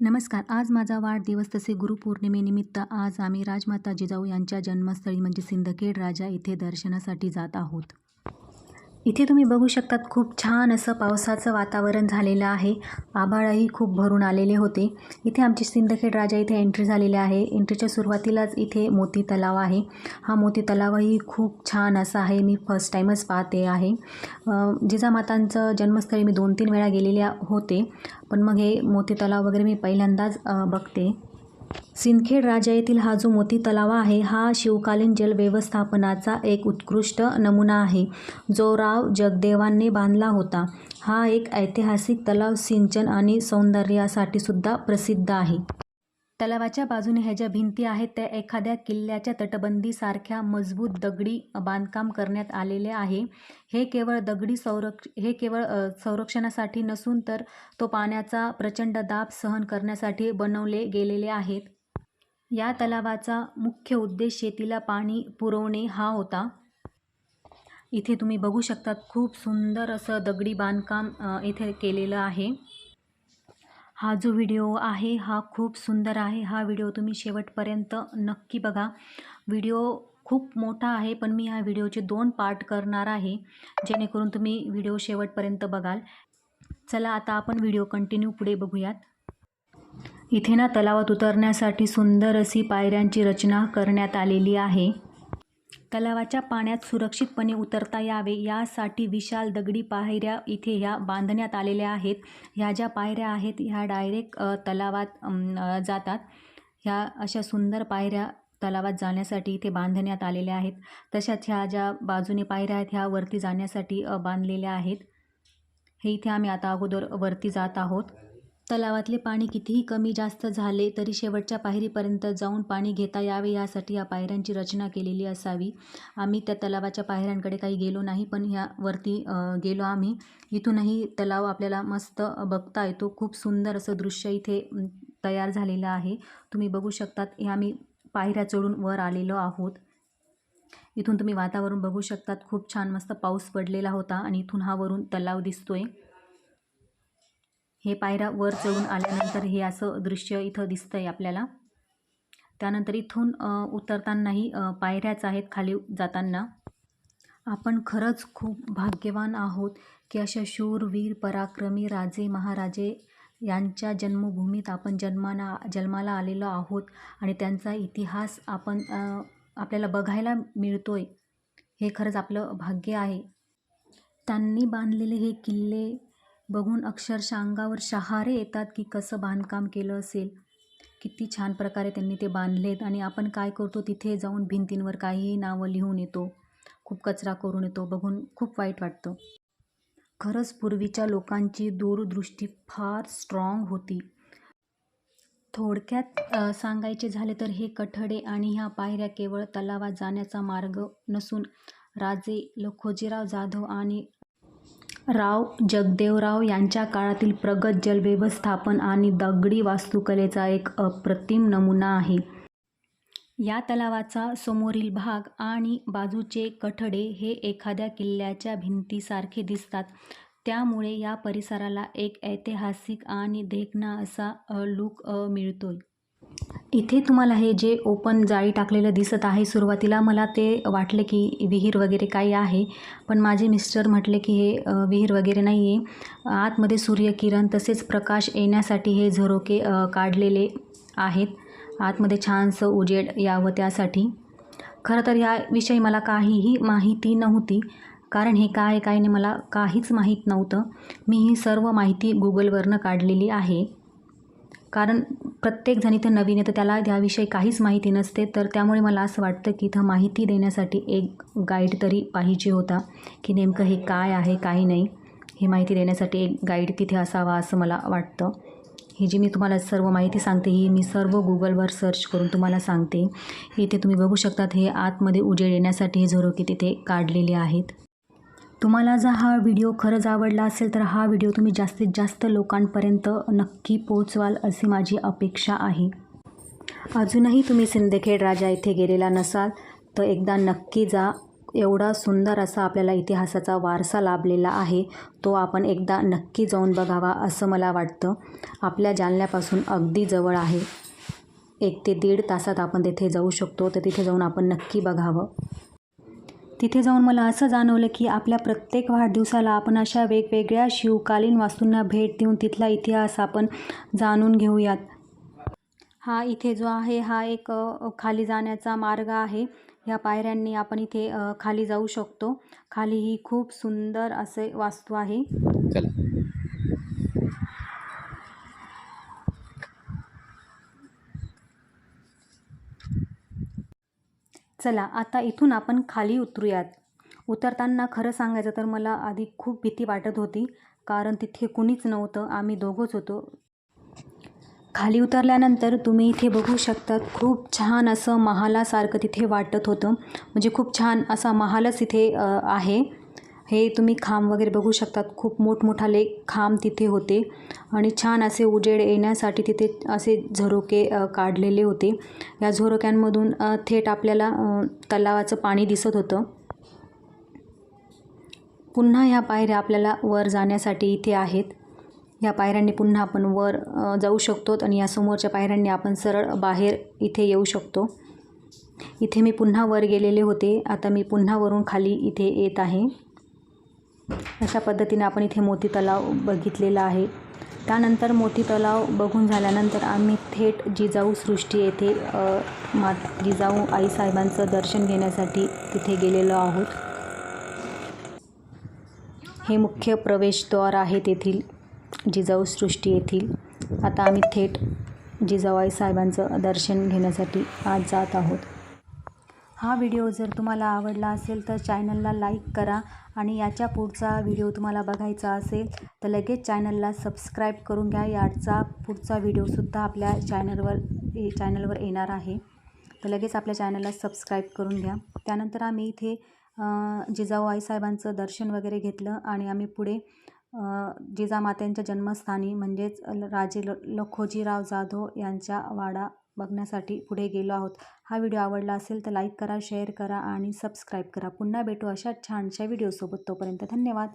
नमस्कार. आज माझा वाढदिवस तसे गुरुपौर्णिमेनिमित्त आज आम्ही राजमाता जिजाऊ यांच्या जन्मस्थळी म्हणजे सिंदखेड राजा इथे दर्शनासाठी जात आहोत. इथे तुम्ही बघू शकतात खूप छान असं पावसाचं वातावरण झालेलं आहे. आभाळही खूप भरून आलेले होते. इथे आमची सिंदखेड राजा इथे एंट्री झालेली आहे. एंट्रीच्या सुरुवातीलाच इथे मोती तलाव आहे. हा मोती तलावही खूप छान असा आहे. मी फर्स्ट टाईमच पाहते आहे. जिजामातांचं जन्मस्थळी मी 2-3 वेळा गेलेले होते, पण मग हे मोती तलाव वगैरे मी पहिल्यांदाच बघते. सिंदखेड राजा येथील हा जो मोती तलाव आहे हा शिवकालीन जल व्यवस्थापनाचा एक उत्कृष्ट नमुना आहे, जो राव जगदेवांनी बांधला होता. हा एक ऐतिहासिक तलाव सिंचन आणि सौंदर्यासाठी सुद्धा प्रसिद्ध आहे. तलावाच्या बाजूने ह्या ज्या भिंती आहेत त्या एखाद्या किल्ल्याच्या तटबंदीसारख्या मजबूत दगडी बांधकाम करण्यात आलेले आहे. हे केवळ संरक्षणासाठी नसून तर तो पाण्याचा प्रचंड दाब सहन करण्यासाठी बनवले गेलेले आहेत. या तलावाचा मुख्य उद्देश शेतीला पाणी पुरवणे हा होता. इथे तुम्ही बघू शकतात खूप सुंदर असं दगडी बांधकाम इथे केलेलं आहे. हा जो व्हिडिओ आहे हा खूप सुंदर आहे. हा व्हिडिओ तुम्ही शेवटपर्यंत नक्की बघा. व्हिडिओ खूप मोठा आहे, पण मी ह्या व्हिडिओचे 2 पार्ट करणार आहे, जेणेकरून तुम्ही व्हिडिओ शेवटपर्यंत बघाल. चला आता आपण व्हिडिओ कंटिन्यू पुढे बघूयात. इथे ना तलावात उतरण्यासाठी सुंदर अशी पायऱ्यांची रचना करण्यात आलेली आहे. तलावाच्या पाण्यात सुरक्षितपणे उतरता यावे यासाठी विशाल दगडी पायऱ्या इथे ह्या बांधण्यात आलेल्या आहेत. ह्या ज्या पायऱ्या आहेत ह्या डायरेक्ट तलावात जातात. ह्या अशा सुंदर पायऱ्या तलावात जाण्यासाठी इथे बांधण्यात आलेल्या आहेत. तशाच ह्या ज्या बाजूने पायऱ्या आहेत ह्या वरती जाण्यासाठी बांधलेल्या आहेत. हे इथे आम्ही आता अगोदर वरती जात आहोत. तलावातले पाणी कितीही कमी जास्त झाले तरी शेवटच्या पायरीपर्यंत जाऊन पाणी घेता यावे यासाठी या पायऱ्यांची रचना केलेली असावी. आम्ही त्या तलावाच्या पायऱ्यांकडे काही गेलो नाही, पण ह्या वरती गेलो आम्ही. इथूनही तलाव आपल्याला मस्त बघता येतो. खूप सुंदर असं दृश्य इथे तयार झालेलं आहे. तुम्ही बघू शकतात. हे आम्ही पायऱ्या चढून वर आलेलो आहोत. इथून तुम्ही वातावरण बघू शकतात. खूप छान मस्त पाऊस पडलेला होता आणि इथून हा वरून तलाव दिसतोय. हे पायऱ्या वर चढून आल्यानंतर हे असं दृश्य इथं दिसतंय आपल्याला. त्यानंतर इथून उतरतानाही पायऱ्याच आहेत खाली जाताना. आपण खरंच खूप भाग्यवान आहोत की अशा शूरवीर पराक्रमी राजे महाराजे यांच्या जन्मभूमीत आपण जन्माला आलेलो आहोत आणि त्यांचा इतिहास आपल्याला बघायला मिळतोय. हे खरंच आपलं भाग्य आहे. त्यांनी बांधलेले हे किल्ले बघून अक्षरशः अंगावर शहारे येतात की कसं बांधकाम केलं असेल. किती छान प्रकारे त्यांनी ते बांधलेत. आणि आपण काय करतो तिथे जाऊन भिंतींवर काहीही नावं लिहून येतो, खूप कचरा करून येतो. बघून खूप वाईट वाटतं. खरंच पूर्वीच्या लोकांची दूरदृष्टी फार स्ट्रॉंग होती. थोडक्यात सांगायचे झाले तर हे कठडे आणि ह्या पायऱ्या केवळ तलावात जाण्याचा मार्ग नसून राजे लखोजीराव जाधव आणि राव जगदेवराव यांच्या काळातील प्रगत जलव्यवस्थापन आणि दगडी वास्तुकलेचा एक अप्रतिम नमुना आहे. या तलावाचा समोरील भाग आणि बाजूचे कठडे हे एखाद्या किल्ल्याच्या भिंतीसारखे दिसतात. त्यामुळे या परिसराला एक ऐतिहासिक आणि देखणा असा लूक मिळतोय. इथे तुम्हाला हे जे ओपन जाळी टाकलेलं दिसत आहे, सुरुवातीला मला ते वाटले की विहीर वगैरे काही आहे, पण माझे मिस्टर म्हटले की हे विहीर वगैरे नाही आहे. आतमध्ये सूर्यकिरण तसेच प्रकाश येण्यासाठी हे झरोके काढलेले आहेत. आतमध्ये छानसं उजेड यावं त्यासाठी. खरं तर ह्याविषयी मला काहीही माहिती नव्हती, कारण हे काय काय नाही मला काहीच माहीत नव्हतं. मी ही सर्व माहिती गुगलवरनं काढलेली आहे. कारण प्रत्येकजण इथं नवीन येतं, त्याला ह्याविषयी काहीच माहिती नसते. तर त्यामुळे मला असं वाटतं की इथं माहिती देण्यासाठी एक गाईड तरी पाहिजे होता, की नेमकं हे काय आहे काय नाही हे माहिती देण्यासाठी एक गाईड तिथे असावा असं मला वाटतं. ही जी मी तुम्हाला सर्व माहिती सांगते ही मी सर्व गुगलवर सर्च करून तुम्हाला सांगते. इथे तुम्ही बघू शकतात हे आतमध्ये उजेड येण्यासाठी हे झरोके तिथे काढलेले आहेत. तुम्हाला जर हा व्हिडिओ खरंच आवडला असेल तर हा व्हिडिओ तुम्ही जास्तीत जास्त लोकांपर्यंत नक्की पोहोचवाल अशी माझी अपेक्षा आहे. अजूनही तुम्ही सिंदखेड राजा इथे गेलेला नसाल तर एकदा नक्की जा. एवढा सुंदर असा आपल्याला इतिहासाचा वारसा लाभलेला आहे, तो आपण एकदा नक्की जाऊन बघावा असं मला वाटतं. आपल्या जालन्यापासून अगदी जवळ आहे. 1 ते 1.5 तासात आपण तिथे जाऊ शकतो. तर तिथे जाऊन आपण नक्की बघावं. तिथे जाऊन मला असं जाणवलं की आपल्या प्रत्येक वाढदिवसाला आपण अशा वेगवेगळ्या शिवकालीन वास्तूंना भेट देऊन तिथला इतिहास आपण जाणून घेऊयात. हा इथे जो आहे हा एक खाली जाण्याचा मार्ग आहे. ह्या पायऱ्यांनी आपण इथे खाली जाऊ शकतो. खाली ही खूप सुंदर असे वास्तू आहे. चला. चला आता इथून आपण खाली उतरूयात. उतरताना खरं सांगायचं तर मला आधी खूप भीती वाटत होती, कारण तिथे कुणीच नव्हतं. आम्ही दोघंच होतो. खाली उतरल्यानंतर तुम्ही इथे बघू शकतात, खूप छान असं महालासारखं तिथे वाटत होतं. म्हणजे खूप छान असा महालच इथे आहे. हे तुम्ही खांब वगैरे बघू शकतात. खूप मोठमोठाले खांब तिथे होते आणि छान असे उजेड येण्यासाठी तिथे असे झरोके काढलेले होते. या झरोक्यांमधून थेट आपल्याला तलावाचं पाणी दिसत होतं. पुन्हा ह्या पायऱ्या आपल्याला वर जाण्यासाठी इथे आहेत. या पायऱ्यांनी पुन्हा आपण वर जाऊ शकतो आणि या समोरच्या पायऱ्यांनी आपण सरळ बाहेर इथे येऊ शकतो. इथे मी पुन्हा वर गेलेले होते. आता मी पुन्हा वरून खाली इथे येत आहे. अशा पद्धतीने आपण इथे मोती तलाव बघितलेला आहे. त्यानंतर मोती तलाव बघून झाल्यानंतर आम्ही थेट जिजाऊ सृष्टी येथे जिजाऊ आईसाहेबांचं दर्शन घेण्यासाठी तिथे गेलेलो आहोत. हे मुख्य प्रवेशद्वार आहे तेथील जिजाऊ सृष्टी येथील. आता आम्ही थेट जिजाऊ आईसाहेबांचं दर्शन घेण्यासाठी आज जात आहोत. हा व्हिडिओ जर तुम्हाला आवडला असेल तर चॅनलला लाईक करा आणि याच्या पुढचा व्हिडिओ तुम्हाला बघायचा असेल तर लगेच चॅनलला सबस्क्राईब करून घ्या. याचा पुढचा व्हिडिओसुद्धा आपल्या चॅनलवर येणार आहे. तर लगेच आपल्या चॅनलला सबस्क्राईब करून घ्या. त्यानंतर आम्ही इथे जिजाऊ आईसाहेबांचं दर्शन वगैरे घेतलं आणि आम्ही पुढे जिजामात्यांच्या जन्मस्थानी म्हणजेच राजे लखोजीराव जाधव यांच्या वाडा बघण्यासाठी पुढे गेलो आहोत. हा व्हिडिओ आवडला असेल तर लाईक करा, शेअर करा आणि सबस्क्राईब करा. पुन्हा भेटू अशा छानशा व्हिडिओसोबत. तोपर्यंत धन्यवाद.